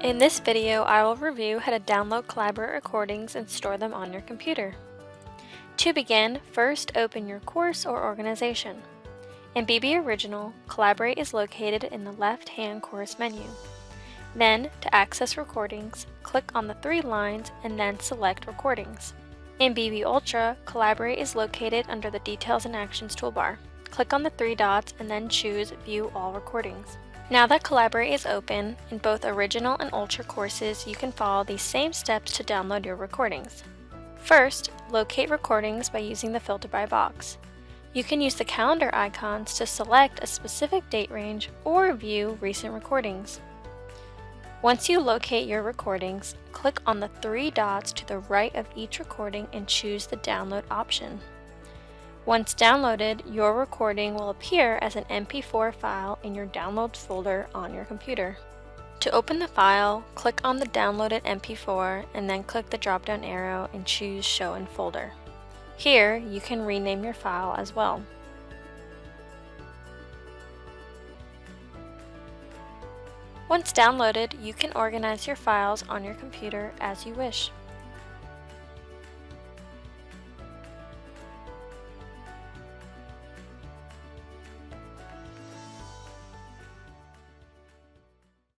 In this video, I will review how to download Collaborate recordings and store them on your computer. To begin, first open your course or organization. In BB Original, Collaborate is located in the left-hand course menu. Then, to access recordings, click on the three lines and then select Recordings. In BB Ultra, Collaborate is located under the Details and Actions toolbar. Click on the three dots and then choose View All Recordings. Now that Collaborate is open, in both Original and Ultra courses, you can follow these same steps to download your recordings. First, locate recordings by using the Filter by box. You can use the calendar icons to select a specific date range or view recent recordings. Once you locate your recordings, click on the three dots to the right of each recording and choose the Download option. Once downloaded, your recording will appear as an MP4 file in your Downloads folder on your computer. To open the file, click on the downloaded MP4 and then click the drop-down arrow and choose Show in Folder. Here, you can rename your file as well. Once downloaded, you can organize your files on your computer as you wish.